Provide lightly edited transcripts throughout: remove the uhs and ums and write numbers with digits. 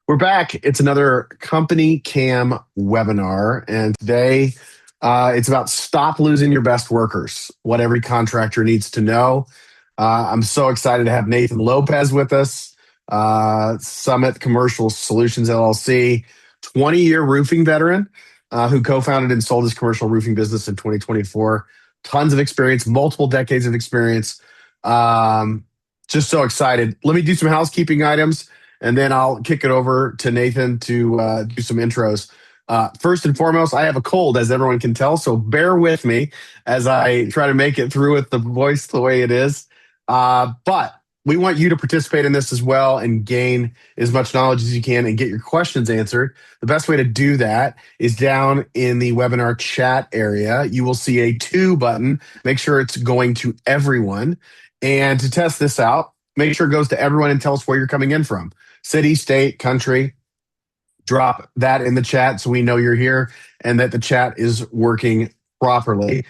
We're back. It's another Company Cam webinar, and today it's about stop losing your best workers, what every contractor needs to know. I'm so excited to have Nathan Lopez with us, Summit Commercial Solutions LLC, 20-year roofing veteran who co-founded and sold his commercial roofing business in 2024. Tons of experience, multiple decades of experience. Just so excited. Let me do some housekeeping items and then I'll kick it over to Nathan to do some intros. First and foremost, I have a cold, as everyone can tell, so bear with me as I try to make it through with the voice the way it is. But we want you to participate in this as well and gain as much knowledge as you can and get your questions answered. The best way to do that is down in the webinar chat area. You will see a to button. Make sure it's going to everyone. And to test this out, make sure it goes to everyone and tell us where you're coming in from. City, state, country. Drop that in the chat so we know you're here and that the chat is working properly.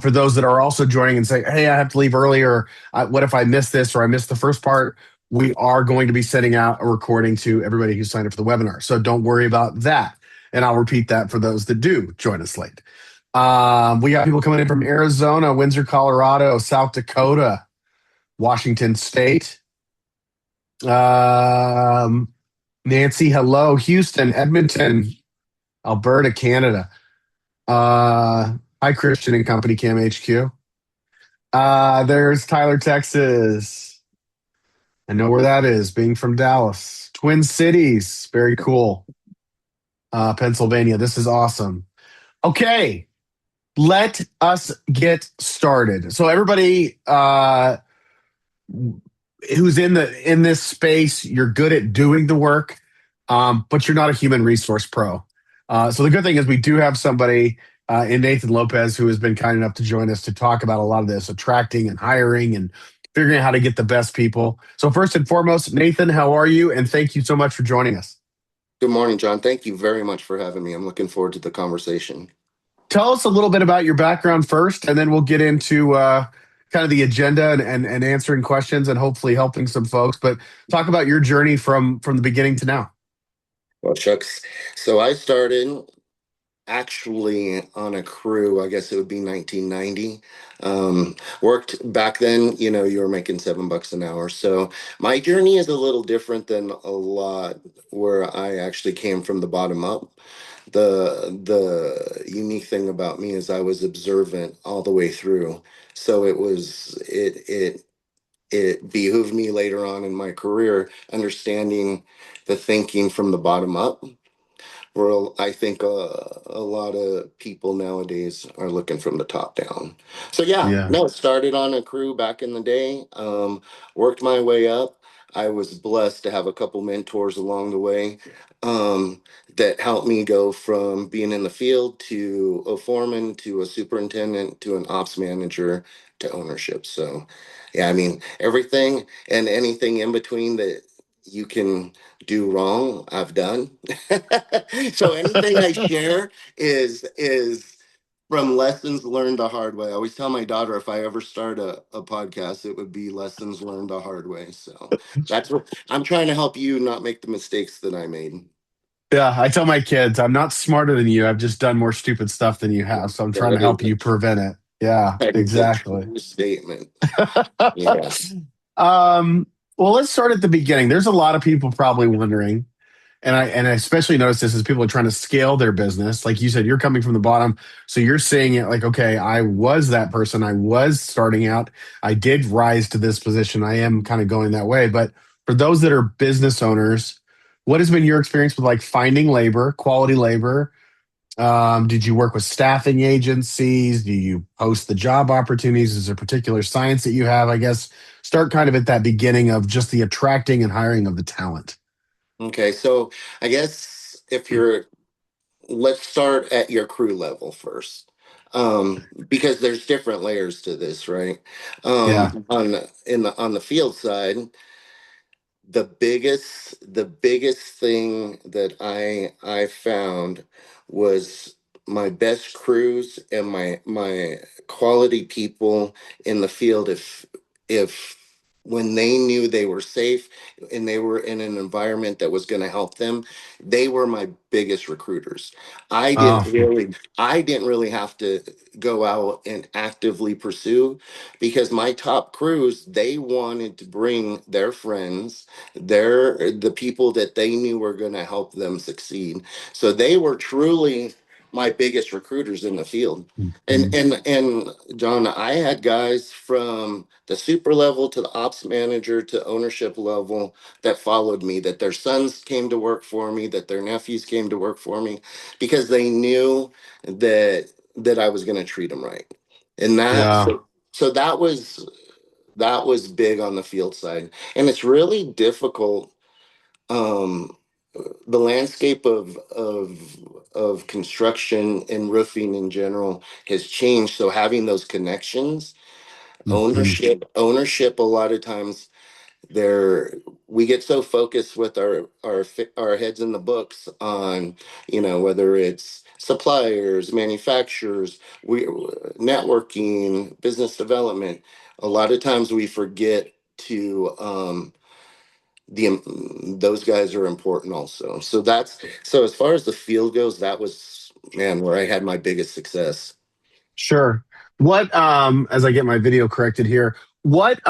For those that are also joining and say, hey, I have to leave early, or what if I missed this or I missed the first part? We are going to be sending out a recording to everybody who signed up for the webinar. So don't worry about that. And I'll repeat that for those that do join us late. We got people coming in from Arizona, Windsor, Colorado, South Dakota, Washington State. Nancy, hello. Houston, Edmonton, Alberta, Canada. Hi, Christian and Company Cam HQ. There's Tyler, Texas. I know where that is, being from Dallas. Twin Cities, very cool. Pennsylvania, this is awesome. Okay, let us get started. So everybody who's in this space, you're good at doing the work, but you're not a human resource pro. So the good thing is we do have somebody in Nathan Lopez who has been kind enough to join us to talk about a lot of this, attracting and hiring and figuring out how to get the best people. So first and foremost, Nathan, how are you? And thank you so much for joining us. Good morning, John. Thank you very much for having me. I'm looking forward to the conversation. Tell us a little bit about your background first, and then we'll get into kind of the agenda and answering questions and hopefully helping some folks. But talk about your journey from the beginning to now. Well, Chucks, so I started actually on a crew. I guess it would be 1990. Worked back then, you were making $7 an hour. So my journey is a little different than a lot, where I actually came from the bottom up. The unique thing about me is I was observant all the way through. So it behooved me later on in my career understanding the thinking from the bottom up. Well, I think a lot of people nowadays are looking from the top down. So Yeah. no, it started on a crew back in the day. Worked my way up. I was blessed to have a couple mentors along the way that helped me go from being in the field to a foreman to a superintendent to an ops manager to ownership. So, yeah, I mean, everything and anything in between that you can do wrong, I've done. So anything I share is from lessons learned the hard way. I always tell my daughter if I ever start a podcast, it would be lessons learned the hard way. So that's what I'm trying to help you not make the mistakes that I made. Yeah, I tell my kids, I'm not smarter than you. I've just done more stupid stuff than you have. So I'm trying to That is help you prevent it. Yeah, that is a exactly. true statement. Yeah. Well, let's start at the beginning. There's a lot of people probably wondering, and I especially notice this as people are trying to scale their business. Like you said, you're coming from the bottom, so you're saying it like, okay, I was that person. I was starting out. I did rise to this position. I am kind of going that way. But for those that are business owners, what has been your experience with like finding labor, quality labor? Did you work with staffing agencies? Do you post the job opportunities? Is there a particular science that you have? I guess start kind of at that beginning of just the attracting and hiring of the talent. Okay, so I guess if you're let's start at your crew level first. Because there's different layers to this, right? Yeah. On the field side, the biggest thing that I found was my best crews and my quality people in the field. If when they knew they were safe and they were in an environment that was going to help them, they were my biggest recruiters. i didn't Oh, really I didn't really have to go out and actively pursue, because my top crews, they wanted to bring their friends, the people that they knew were going to help them succeed. So they were truly my biggest recruiters in the field. and mhm. and and John, I had guys from the super level to the ops manager to ownership level that followed me, that their sons came to work for me, that their nephews came to work for me, because they knew that I was going to treat them right. And that Yeah, so that was big on the field side. And it's really difficult. um the landscape of construction and roofing in general has changed. So having those connections, hmm, ownership a lot of times, there we get so focused with our heads in the books on, whether it's suppliers, manufacturers, we networking, business development. A lot of times we forget to those guys are important also. So as far as the field goes, that was, man, where I had my biggest success. sure. What as I get my video corrected here, what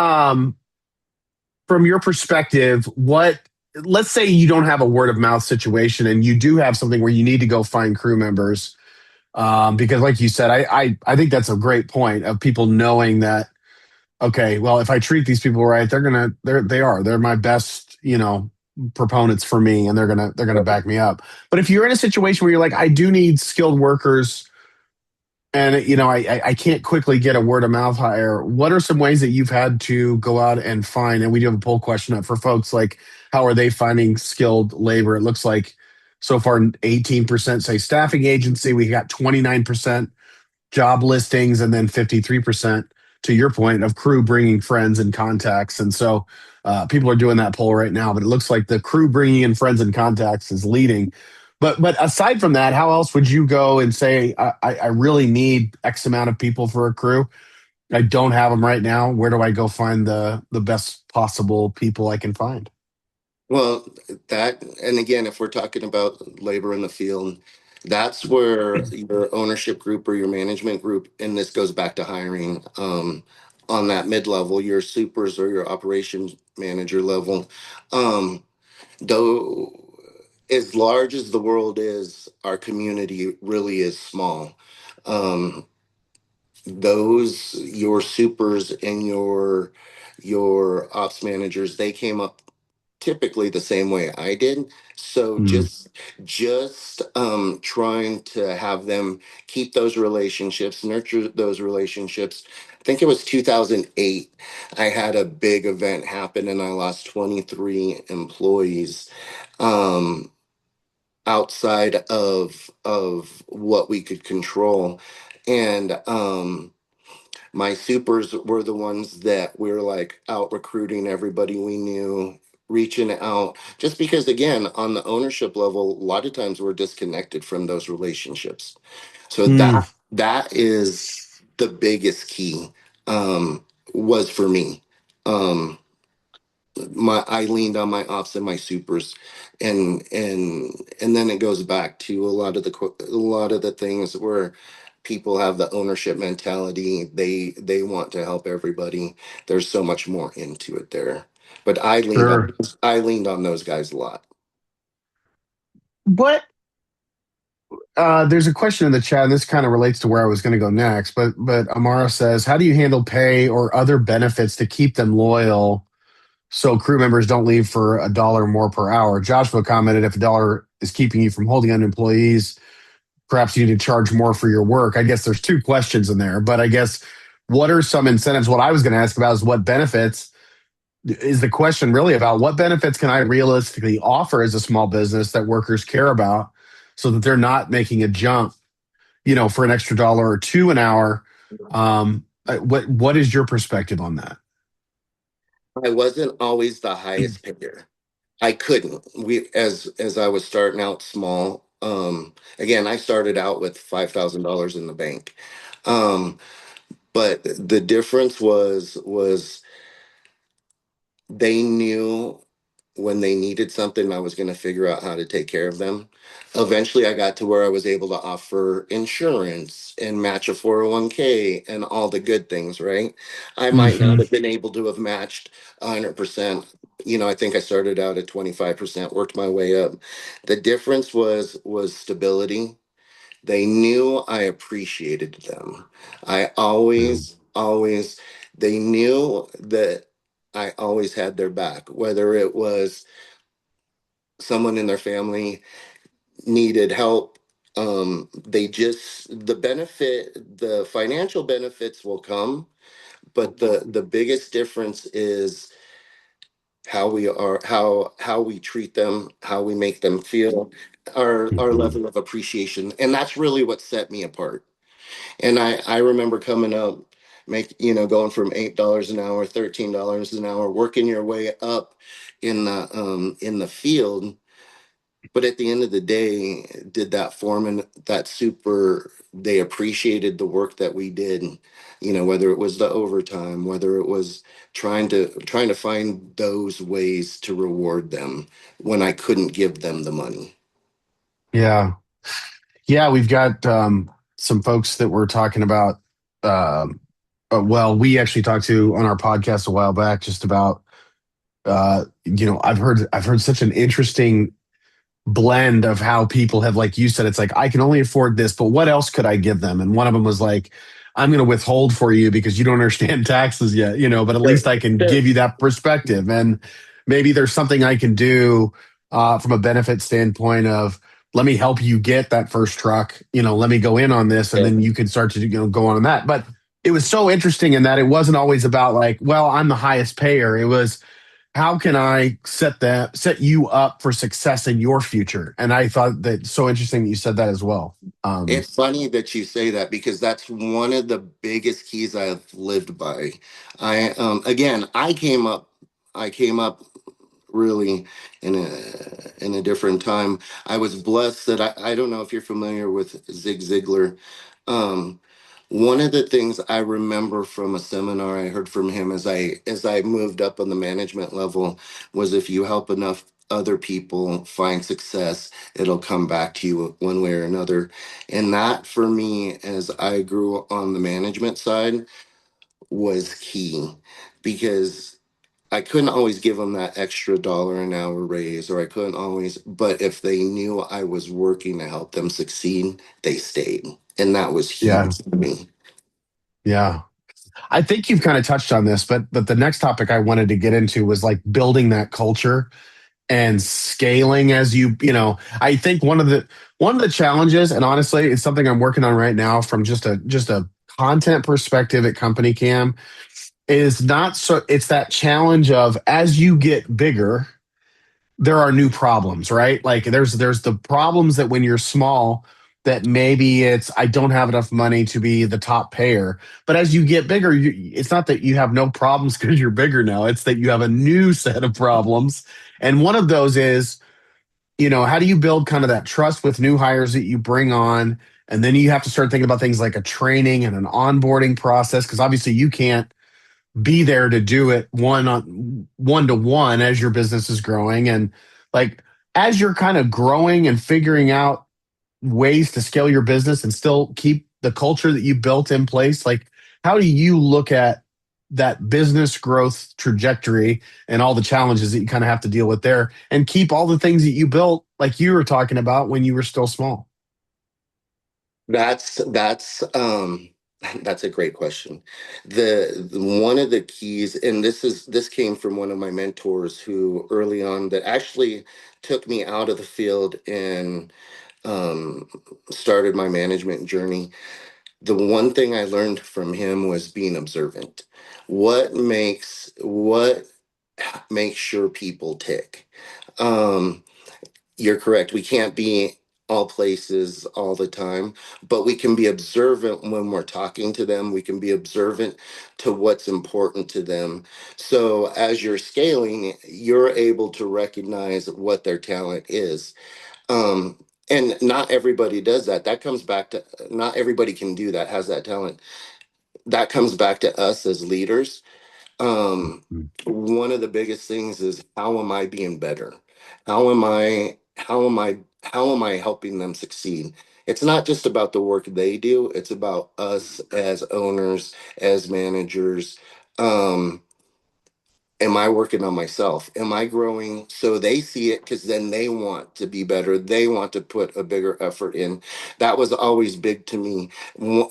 from your perspective, what let's say you don't have a word of mouth situation and you do have something where you need to go find crew members. Because like you said, I think that's a great point of people knowing that, okay, well, if I treat these people right, they're my best, proponents for me, and they're gonna back me up. But if you're in a situation where you're like, I do need skilled workers, and I can't quickly get a word of mouth hire, what are some ways that you've had to go out and find? And we do have a poll question up for folks, like, how are they finding skilled labor? It looks like so far 18% say staffing agency. We got 29% job listings, and then 53%, to your point, of crew bringing friends and contacts. And so people are doing that poll right now, but it looks like the crew bringing in friends and contacts is leading. But aside from that, how else would you go and say, I really need X amount of people for a crew? I don't have them right now. Where do I go find the best possible people I can find? Well, that, and again, if we're talking about labor in the field, that's where your ownership group or your management group, and this goes back to hiring, on that mid level, your supers or your operations manager level. Though, as large as the world is, our community really is small. Um, those your supers and your ops managers, they came up typically the same way I did. So Mm, just trying to have them keep those relationships, nurture those relationships. I think it was 2008. I had a big event happen and I lost 23 employees, um, outside of what we could control. And my supers were the ones that we were like out recruiting everybody we knew, reaching out, just because, again, on the ownership level, a lot of times we're disconnected from those relationships. So mm, that is the biggest key, was for me. Um, my I leaned on my ops and my supers, and then it goes back to a lot of the things where people have the ownership mentality. They want to help everybody. There's so much more into it there, but sure. I leaned on those guys a lot. What there's a question in the chat, and this kind of relates to where I was going to go next. But Amara says, how do you handle pay or other benefits to keep them loyal so crew members don't leave for $1 more per hour? Joshua commented, if $1 is keeping you from holding on employees, perhaps you need to charge more for your work. I guess there's two questions in there, but I guess what are some incentives? What I was going to ask about is what benefits is the question really about. What benefits can I realistically offer as a small business that workers care about so that they're not making a jump, for an extra dollar or two an hour? What is your perspective on that? I wasn't always the highest payer. I couldn't. As I was starting out small. Again, I started out with $5,000 in the bank. Um, but the difference was They knew when they needed something, I was going to figure out how to take care of them. Eventually, I got to where I was able to offer insurance and match a 401k and all the good things, right? I might not Hmm. have been able to have matched 100%. I think I started out at 25%, worked my way up. The difference was stability. They knew I appreciated them. I always, they knew that I always had their back, whether it was someone in their family needed help. The financial benefits will come, but the biggest difference is how we treat them, how we make them feel, our Hmm. level of appreciation. And that's really what set me apart. And I remember coming up, going from $8 an hour, $13 an hour, working your way up in the field. But at the end of the day, did that foreman, that super, they appreciated the work that we did, whether it was the overtime, whether it was trying to find those ways to reward them when I couldn't give them the money. Yeah. Yeah, we've got some folks that we're talking about. Um, well, we actually talked to on our podcast a while back just about I've heard such an interesting blend of how people have, like you said, it's like I can only afford this, but what else could I give them? And one of them was like, I'm going to withhold for you because you don't understand taxes yet, but at Sure. least I can Sure. give you that perspective. And maybe there's something I can do from a benefit standpoint of let me help you get that first truck, let me go in on this, and Yeah. then you can start to go on that. But it was so interesting in that it wasn't always about like, well, I'm the highest payer. It was how can I set you up for success in your future? And I thought that so interesting that you said that as well. Um, It's funny that you say that because that's one of the biggest keys I've lived by. Again, I came up really in a different time. I was blessed that I don't know if you're familiar with Zig Ziglar. Um, One of the things I remember from a seminar I heard from him as I moved up on the management level was if you help enough other people find success, it'll come back to you one way or another. And that for me, as I grew on the management side, was key because I couldn't always give them that extra dollar an hour raise, or I couldn't always, but if they knew I was working to help them succeed, they stayed. And that was yeah, huge for me. yeah. I think you've kind of touched on this, but the next topic I wanted to get into was like building that culture and scaling as I think one of the challenges, and honestly, it's something I'm working on right now from just a content perspective at CompanyCam, is not so it's that challenge of as you get bigger there are new problems, right? Like there's the problems that when you're small, that maybe it's I don't have enough money to be the top payer. But as you get bigger, it's not that you have no problems because you're bigger now. It's that you have a new set of problems. And one of those is, how do you build kind of that trust with new hires that you bring on? And then you have to start thinking about things like a training and an onboarding process, because obviously you can't be there to do it one to one as your business is growing. And like as you're kind of growing and figuring out ways to scale your business and still keep the culture that you built in place, like how do you look at that business growth trajectory and all the challenges that you kind of have to deal with there and keep all the things that you built like you were talking about when you were still small? That's that's a great question. The one of the keys, and this came from one of my mentors who early on that actually took me out of the field and um, started my management journey. The one thing I learned from him was being observant. What makes sure people tick? Um, you're correct. We can't be all places all the time, but we can be observant when we're talking to them. We can be observant to what's important to them. So as you're scaling, you're able to recognize what their talent is. And not everybody does that. That comes back to not everybody can do that, has that talent. That comes back to us as leaders. One of the biggest things is, how am I being better? How am I helping them succeed? It's not just about the work they do, it's about us as owners, as managers. Um, am I working on myself? Am I growing? So they see it, because then they want to be better. They want to put a bigger effort in. That was always big to me.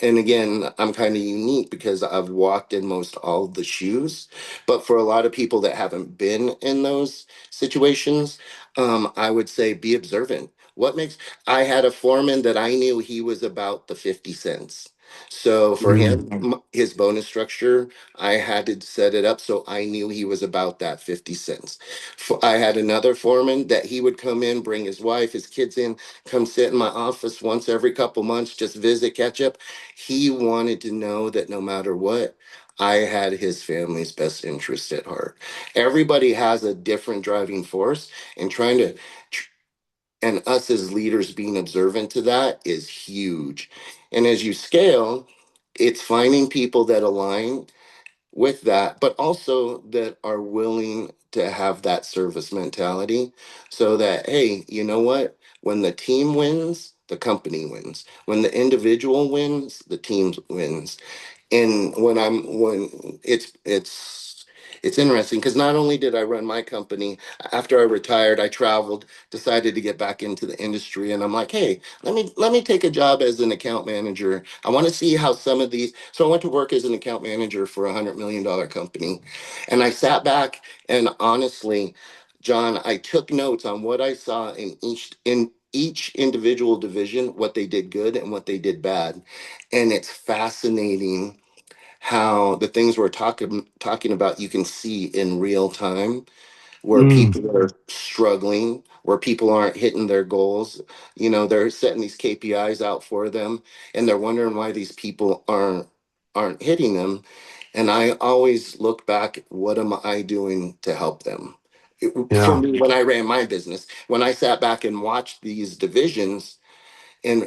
And again, I'm kind of unique because I've walked in most all of the shoes. But for a lot of people that haven't been in those situations, I would say be observant. I had a foreman that I knew he was about the 50 cents. So for Mm. him, his bonus structure, I had to set it up so I knew he was about that 50 cents. I had another foreman that he would come in, bring his wife, his kids in, come sit in my office once every couple months, just visit, catch up. He wanted to know that no matter what, I had his family's best interest at heart. Everybody has a different driving force, and and us as leaders being observant to that is huge. And as you scale, it's finding people that align with that, but also that are willing to have that service mentality, so that, hey, you know what? When the team wins, the company wins. When the individual wins, the team wins. And when it's interesting, because not only did I run my company, after I retired, I traveled, decided to get back into the industry, and I'm like, hey, let me take a job as an account manager. I want to see how some of these. So I went to work as an account manager for $100 million company, and I sat back, and honestly, John, I took notes on what I saw in each individual division, what they did good and what they did bad. And it's fascinating how the things we're talking about, you can see in real time, where Mm. people are struggling, where people aren't hitting their goals. They're setting these KPIs out for them, and they're wondering why these people aren't hitting them. And I always look back, what am I doing to help them? For Yeah. me, when I ran my business, when I sat back and watched these divisions, and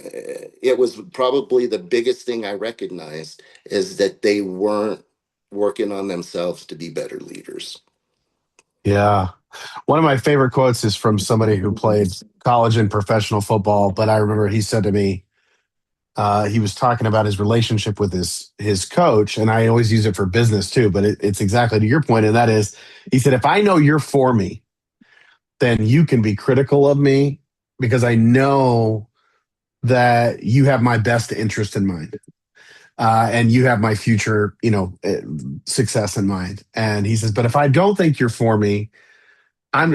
it was probably the biggest thing I recognized, is that they weren't working on themselves to be better leaders. Yeah. One of my favorite quotes is from somebody who played college and professional football, but I remember he said to me, he was talking about his relationship with his coach, and I always use it for business too, but it's exactly to your point, and that is, he said, if I know you're for me, then you can be critical of me because I know that you have my best interest in mind. And you have my future, success in mind. And he says, but if I don't think you're for me, I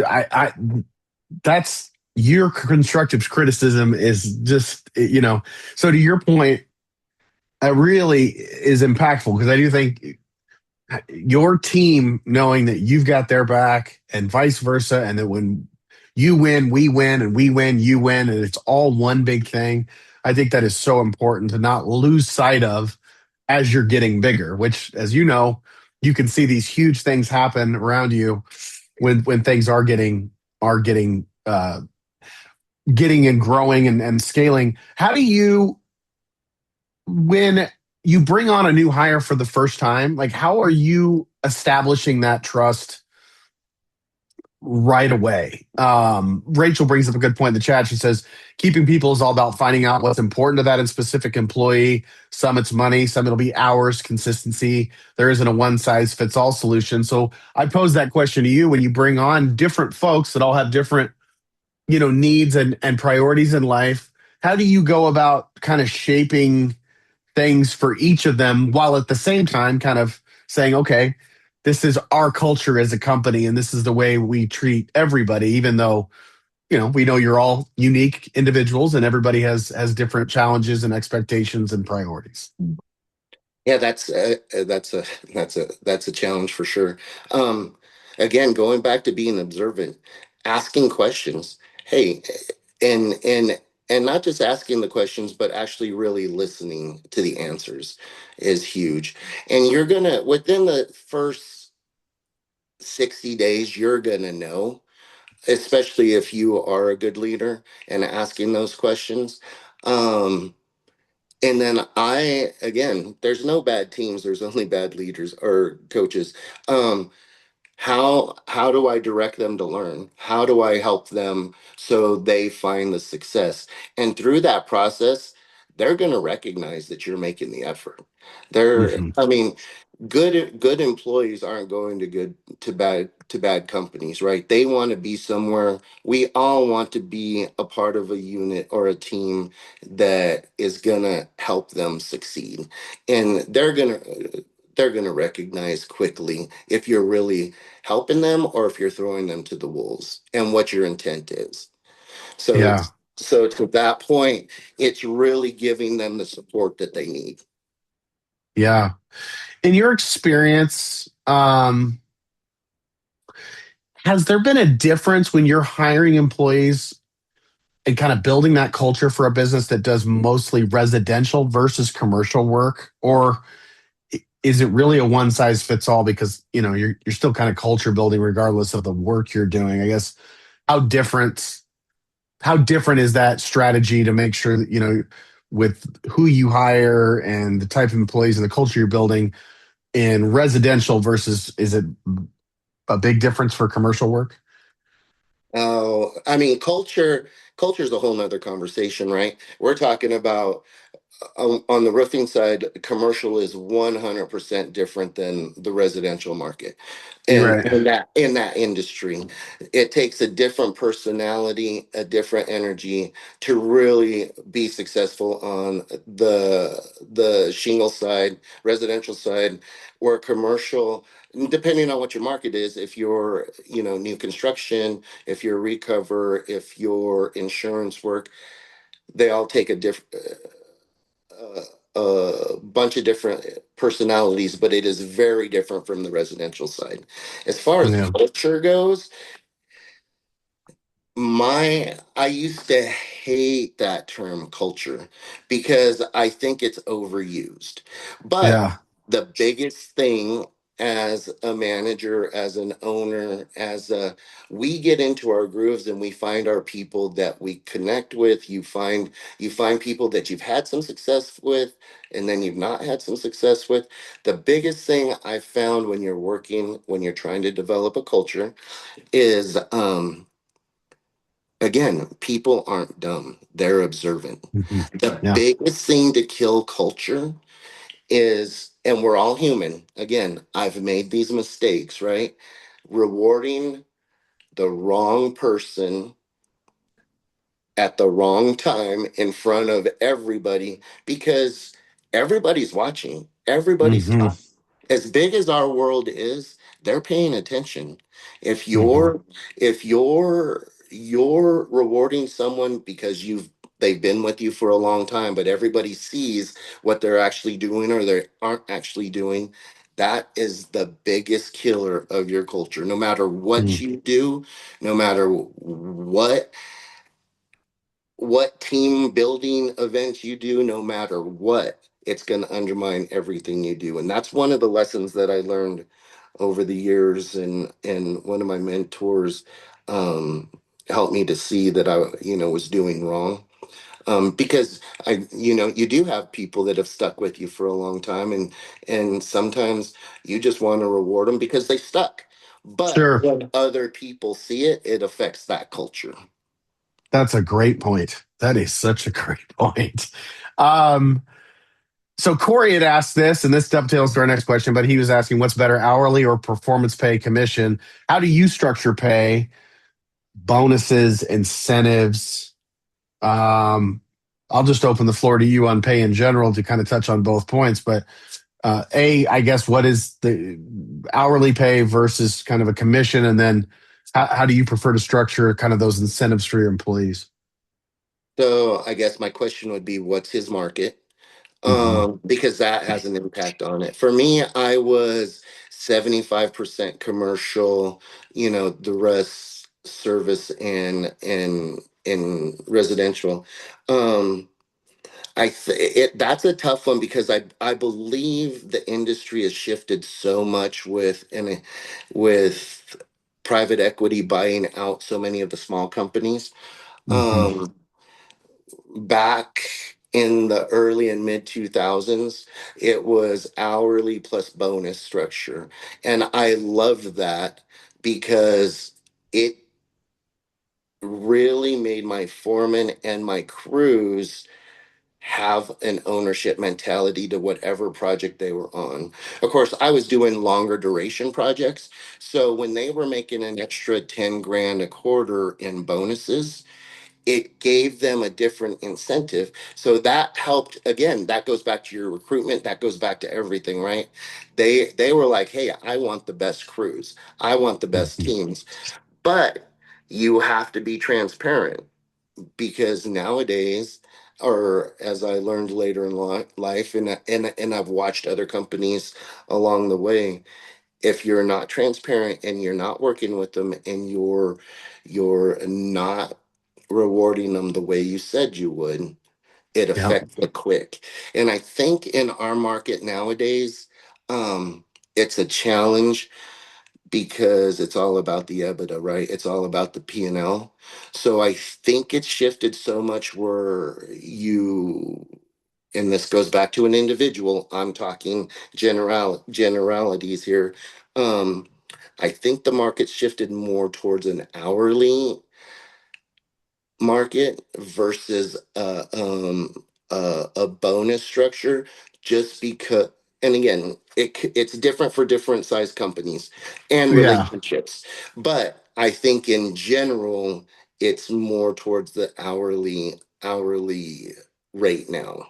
that's your constructive criticism is just, so to your point, it really is impactful because I do think your team knowing that you've got their back and vice versa, and that when you win, we win, and we win, you win, and it's all one big thing. I think that is so important to not lose sight of as you're getting bigger, which, as you know, you can see these huge things happen around you when things are getting and growing and scaling. How do you, when you bring on a new hire for the first time, like how are you establishing that trust right away? Rachel brings up a good point in the chat. She says keeping people is all about finding out what's important to that and specific employee. Some it's money, some it'll be hours, consistency. There isn't a one size fits all solution. So I pose that question to you: when you bring on different folks that all have different, needs and priorities in life, how do you go about kind of shaping things for each of them while at the same time kind of saying, okay, this is our culture as a company and this is the way we treat everybody, even though, we know you're all unique individuals and everybody has different challenges and expectations and priorities. Yeah, that's a challenge for sure. Um, Again, going back to being observant, asking questions. Hey, and not just asking the questions, but actually really listening to the answers is huge. And you're gonna, within the first 60 days, you're gonna know, especially if you are a good leader and asking those questions. Um, And then again, there's no bad teams, there's only bad leaders or coaches. Um, how do I direct them to learn? How do I help them so they find the success? And through that process, they're going to recognize that you're making the effort. Hmm. I mean, good employees aren't going to bad companies, right? They want to be somewhere. We all want to be a part of a unit or a team that is going to help them succeed. And they're going to recognize quickly if you're really helping them or if you're throwing them to the wolves and what your intent is. So Yeah. so to that point, it's really giving them the support that they need. Yeah. In your experience, has there been a difference when you're hiring employees and kind of building that culture for a business that does mostly residential versus commercial work? Or is it really a one size fits all because, you're still kind of culture building regardless of the work you're doing? I guess how different how different is that strategy to make sure that, with who you hire and the type of employees and the culture you're building in residential versus is it a big difference for commercial work? Oh, I mean, culture is a whole nother conversation, right? We're talking about on the roofing side, commercial is 100% different than the residential market. You're And right. in that industry, it takes a different personality, a different energy to really be successful on the shingle side, residential side, or commercial. Depending on what your market is, if you're, new construction, if you're recover, if you're insurance work, they all take a bunch of different personalities, but it is very different from the residential side. As far as Yeah. culture goes, I used to hate that term culture because I think it's overused. But Yeah. the biggest thing as a manager, as an owner, we get into our grooves and we find our people that we connect with. You find people that you've had some success with and then you've not had some success with. The biggest thing I found when you're trying to develop a culture is again, people aren't dumb, they're observant. Hmm. The Yeah. biggest thing to kill culture is, and we're all human, again, I've made these mistakes, right? Rewarding the wrong person at the wrong time in front of everybody because everybody's watching. Hmm. As big as our world is, they're paying attention. If Hmm. you're if you're rewarding someone because they've been with you for a long time, but everybody sees what they're actually doing or they aren't actually doing, that is the biggest killer of your culture. No matter what you do, no matter what team building events you do, no matter what, it's going to undermine everything you do. And that's one of the lessons that I learned over the years. And one of my mentors um, helped me to see that I, was doing wrong. Because you do have people that have stuck with you for a long time, and sometimes you just want to reward them because they stuck. But Sure. when other people see it, it affects that culture. That's a great point. That is such a great point. Um, so Corey had asked this, and this dovetails to our next question, but he was asking what's better, hourly or performance pay commission? How do you structure pay, bonuses, incentives? Um, I'll just open the floor to you on pay in general to kind of touch on both points. But I guess what is the hourly pay versus kind of a commission? And then how do you prefer to structure kind of those incentives for your employees? So I guess my question would be, what's his market? Hmm. Because that has an impact on it. For me, I was 75% commercial, the rest service and residential. Um, that's a tough one because I believe the industry has shifted so much with private equity buying out so many of the small companies. Hmm. Um, back in the early and mid 2000s, it was hourly plus bonus structure. And I loved that because it really made my foreman and my crews have an ownership mentality to whatever project they were on. Of course, I was doing longer duration projects. So when they were making an extra 10 grand a quarter in bonuses, it gave them a different incentive. So that helped. Again, that goes back to your recruitment, that goes back to everything, right? They were like, hey, I want the best crews, I want the best Mhm. teams. But you have to be transparent, because nowadays, or as I learned later in life, and I've watched other companies along the way, if you're not transparent and you're not working with them and you're not rewarding them the way you said you would, it Yeah. affects it quick. And I think in our market nowadays, it's a challenge because it's all about the EBITDA, right? It's all about the P&L. So I think it's shifted so much where you, and this goes back to an individual, I'm talking generalities here. Um, I think the market shifted more towards an hourly market versus a bonus structure, just because. And again, it's different for different size companies and Yeah. relationships, but I think in general it's more towards the hourly rate now.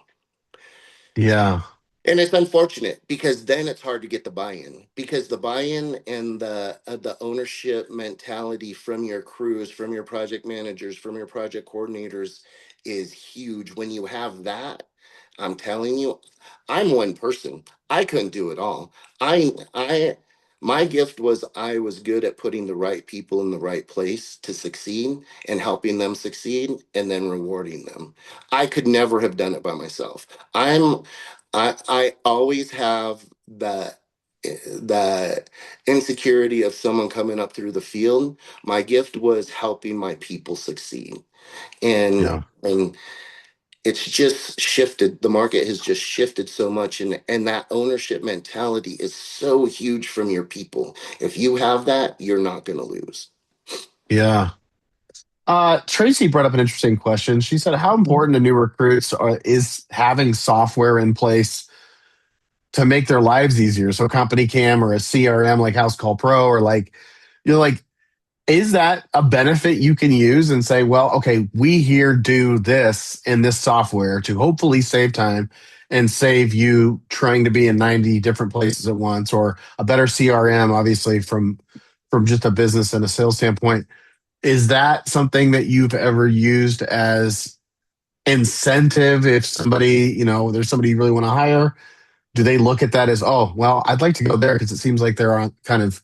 Yeah. And it's unfortunate because then it's hard to get the buy-in, because the buy-in and the ownership mentality from your crews, from your project managers, from your project coordinators is huge. When you have that, I'm telling you, I'm one person. I couldn't do it all. I my gift was I was good at putting the right people in the right place to succeed and helping them succeed and then rewarding them. I could never have done it by myself. I'm I always have the insecurity of someone coming up through the field. My gift was helping my people succeed. Yeah. And it's just shifted. The market has just shifted so much, and that ownership mentality is so huge from your people. If you have that, you're not going to lose. Yeah. Tracy brought up an interesting question. She said, "How important to new recruits is having software in place to make their lives easier? So, CompanyCam or a CRM like House Call Pro, or like, like, is that a benefit you can use and say, well, okay, we here do this in this software to hopefully save time and save you trying to be in 90 different places at once, or a better CRM, obviously from just a business and a sales standpoint. Is that something that you've ever used as incentive if somebody, there's somebody you really want to hire? Do they look at that as, oh, well, I'd like to go there because it seems like they're on kind of,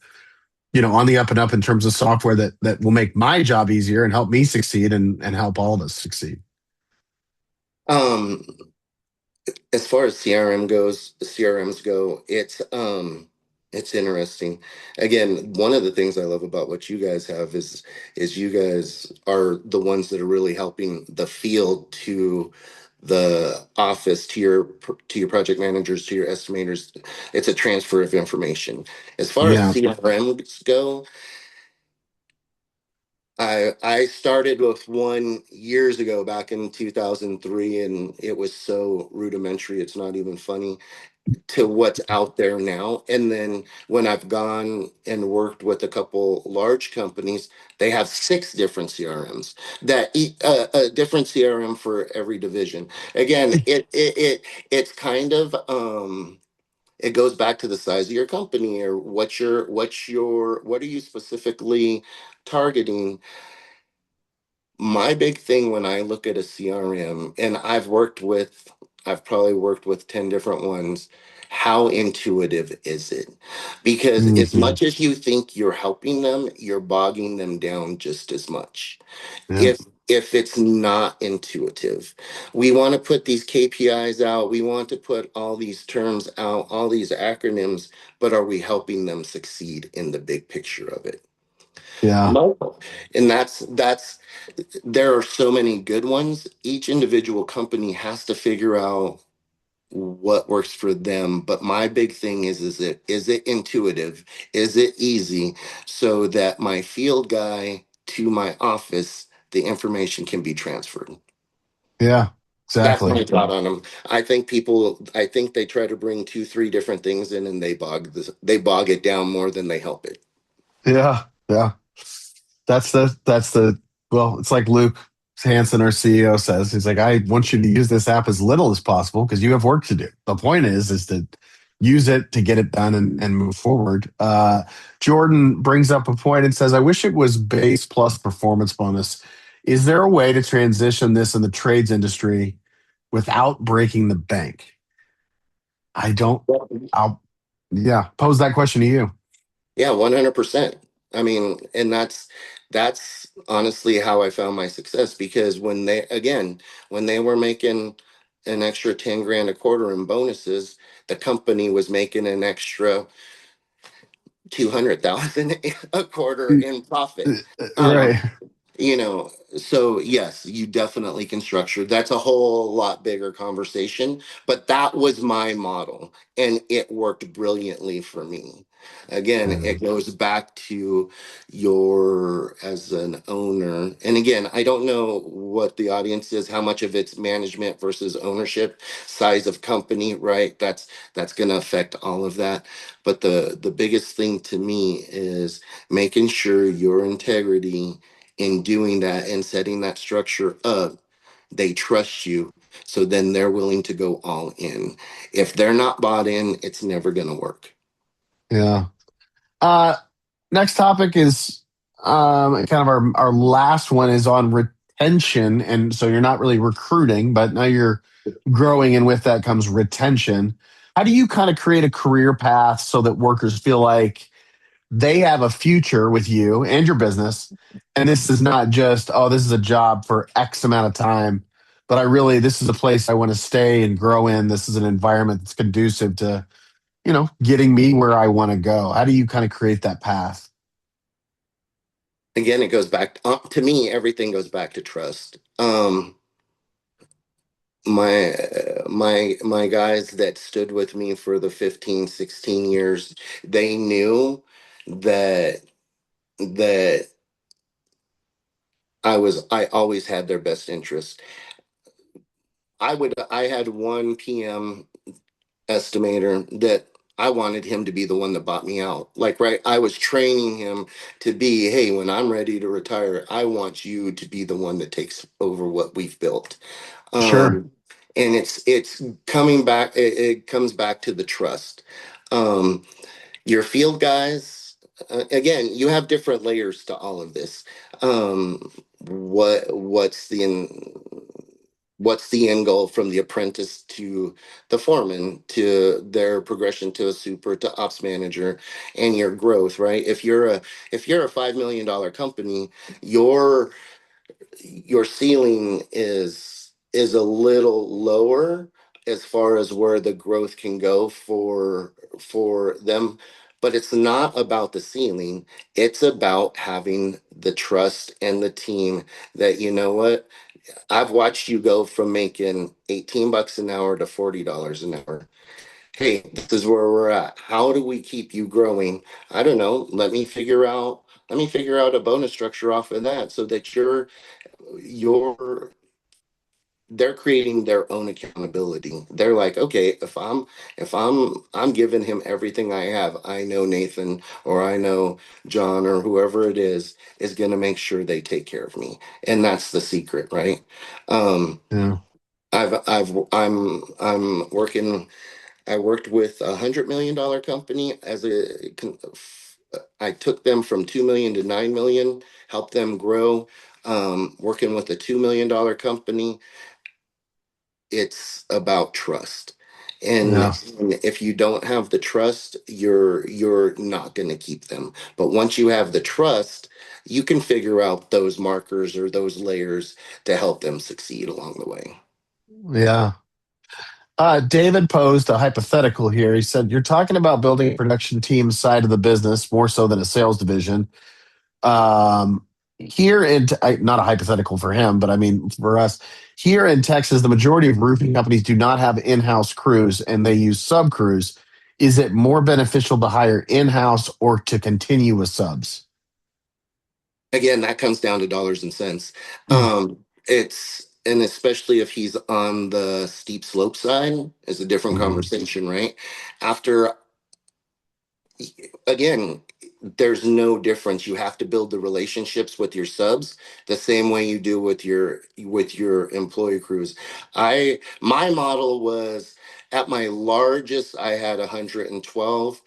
on the up and up in terms of software that will make my job easier and help me succeed and help all of us succeed? Um, as far as CRMs go, it's interesting. Again, one of the things I love about what you guys have is you guys are the ones that are really helping the field to the office, to your project managers, to your estimators. It's a transfer of information. As far as Yeah. CRMs go, I started with one years ago back in 2003, and it was so rudimentary, it's not even funny to what's out there now. And then when I've gone and worked with a couple large companies, they have six different CRMs, a different CRM for every division. Again, it's kind of it goes back to the size of your company, or what are you specifically targeting. My big thing when I look at a CRM, and I've probably worked with 10 different ones, how intuitive is it? Because as Hmm. much as you think you're helping them, you're bogging them down just as much. Yeah. If it's not intuitive, we want to put these KPIs out, we want to put all these terms out, all these acronyms, but are we helping them succeed in the big picture of it? Yeah. No. And that's there are so many good ones. Each individual company has to figure out what works for them. But my big thing is it intuitive? Is it easy so that my field guy to my office, the information can be transferred? Yeah. That's Exactly. my thought on them. I think they try to bring two, three different things in and they bog it down more than they help it. Yeah. Yeah. That's the well, it's like Luke Hansen, our CEO, says. He's like, I want you to use this app as little as possible because you have work to do. The point is to use it to get it done and move forward. Jordan brings up a point and says, I wish it was base plus performance bonus. Is there a way to transition this in the trades industry without breaking the bank? I don't. I'll yeah. Pose that question to you. Yeah, 100%. I mean, and that's honestly how I found my success because when they were making an extra 10 grand a quarter in bonuses, the company was making an extra 200,000 a quarter in profit. Right. Um, so yes, you definitely can structure. That's a whole lot bigger conversation, but that was my model and it worked brilliantly for me. Again, Yeah. it goes back to your as an owner. And again, I don't know what the audience is, how much of it's management versus ownership, size of company, right? That's going to affect all of that. But the biggest thing to me is making sure your integrity in doing that and setting that structure up, they trust you. So then they're willing to go all in. If they're not bought in, it's never going to work. Yeah. Uh, Next topic is kind of our last one is on retention. And so you're not really recruiting, but now you're growing, and with that comes retention. How do you kind of create a career path so that workers feel like they have a future with you and your business? And this is not just, oh, this is a job for X amount of time, but this is a place I want to stay and grow in. This is an environment that's conducive to, getting me where I want to go. How do you kind of create that path? Again, it goes back to me, everything goes back to trust. My guys that stood with me for the 15, 16 years, they knew that that I always had their best interest. I had one PM estimator that I wanted him to be the one that bought me out. Like, right, I was training him to be, hey, when I'm ready to retire, I want you to be the one that takes over what we've built. Sure. And it's coming back. It comes back to the trust. Um, your field guys, again, you have different layers to all of this. What's the end goal from the apprentice to the foreman to their progression to a super to ops manager and your growth, right? If you're a $5 million company, your your ceiling is a little lower as far as where the growth can go for them, but it's not about the ceiling. It's about having the trust and the team that, you know what, I've watched you go from making 18 bucks an hour to $40 an hour. Hey, this is where we're at. How do we keep you growing? I don't know. Let me figure out a bonus structure off of that so that you're they're creating their own accountability. They're like, okay, if I'm giving him everything I have, I know Nathan or I know John or whoever it is going to make sure they take care of me. And that's the secret, right? Um Yeah. I'm working. I worked with $100 million company I took them from 2 million to 9 million, helped them grow. Working with a $2 million company, it's about trust. And Yeah. if you don't have the trust, you're not going to keep them. But once you have the trust, you can figure out those markers or those layers to help them succeed along the way. Yeah. David posed a hypothetical here. He said, you're talking about building a production team side of the business more so than a sales division. Um, here in not a hypothetical for him, but I mean for us here in Texas, the majority of roofing companies do not have in-house crews and they use sub crews. Is it more beneficial to hire in-house or to continue with subs? Again, that comes down to dollars and cents. Mm, It's and especially if he's on the steep slope side, is a different mhm, conversation, right? After again, there's no difference. You have to build the relationships with your subs the same way you do with your employee crews. My model was at my largest, I had 112,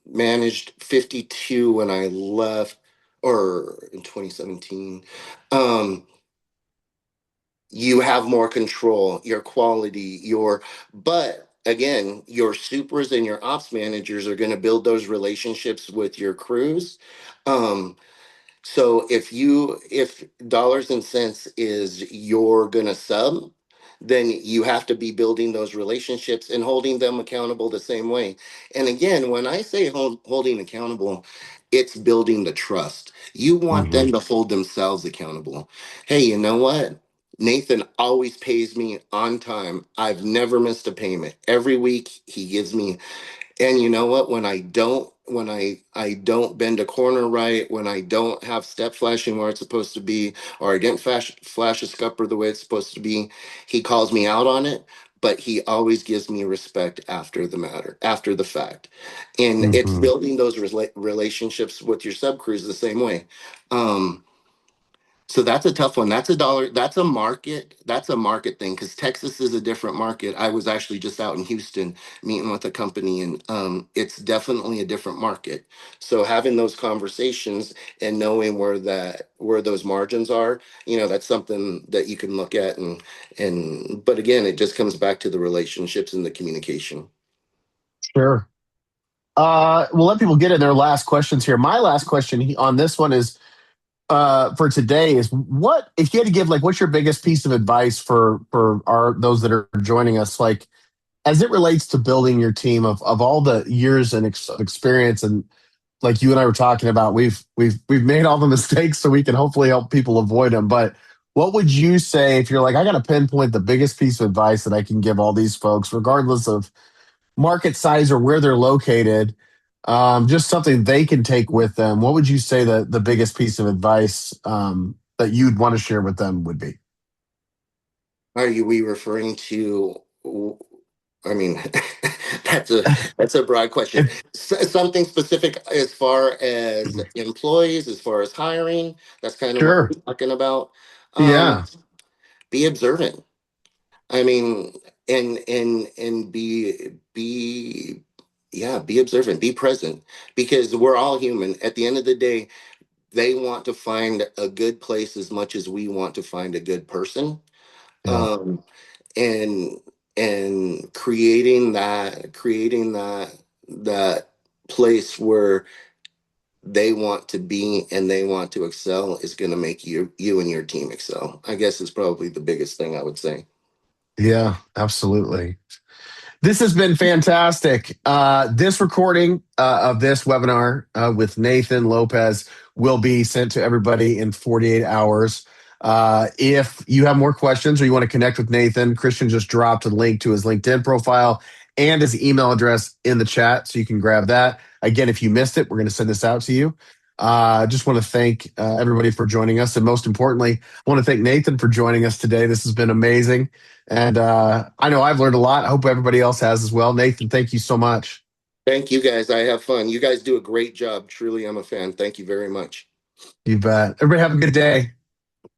managed 52 when I left, or in 2017. Um, you have more control, your quality, but again, your supers and your ops managers are going to build those relationships with your crews. Um, so if dollars and cents is you're gonna sub, then you have to be building those relationships and holding them accountable the same way. And again, when I say holding accountable, it's building the trust. You want mhm. them to hold themselves accountable. Hey, you know what? Nathan always pays me on time. I've never missed a payment. Every week he gives me, and you know what? When I don't bend a corner right, when I don't have step flashing where it's supposed to be, or I didn't flash a scupper the way it's supposed to be, he calls me out on it. But he always gives me respect after the fact, and it's Mhm. building those relationships with your sub crews the same way. Um, so that's a tough one. That's a dollar. That's a market. That's a market thing because Texas is a different market. I was actually just out in Houston meeting with a company, and it's definitely a different market. So having those conversations and knowing where those margins are, that's something that you can look at but again, it just comes back to the relationships and the communication. Sure. We'll let people get in their last questions here. My last question on this one is for today is what if you had to give like what's your biggest piece of advice for our those that are joining us like as it relates to building your team of all the years and experience and like you and I were talking about we've made all the mistakes so we can hopefully help people avoid them but what would you say if you're like I got to pinpoint the biggest piece of advice that I can give all these folks regardless of market size or where they're located, just something they can take with them. What would you say the biggest piece of advice that you'd want to share with them would be? Are you we referring to? I mean, that's a that's a broad question. It, Something specific as far as employees, as far as hiring. That's kind of what sure. we're talking about. Um, Yeah. be observant. I mean, and be yeah, be observant, be present, because we're all human. At the end of the day, they want to find a good place as much as we want to find a good person. Yeah. Um, and creating that place where they want to be and they want to excel is going to make you and your team excel. I guess is probably the biggest thing I would say. Yeah, absolutely. This has been fantastic. This recording of this webinar with Nathan Lopez will be sent to everybody in 48 hours. If you have more questions or you want to connect with Nathan, Christian just dropped a link to his LinkedIn profile and his email address in the chat, so you can grab that. Again, if you missed it, we're going to send this out to you. Just want to thank everybody for joining us. And most importantly, I want to thank Nathan for joining us today. This has been amazing. And I know I've learned a lot. I hope everybody else has as well. Nathan, thank you so much. Thank you guys. I have fun. You guys do a great job. Truly, I'm a fan. Thank you very much. You bet. Everybody have a good day.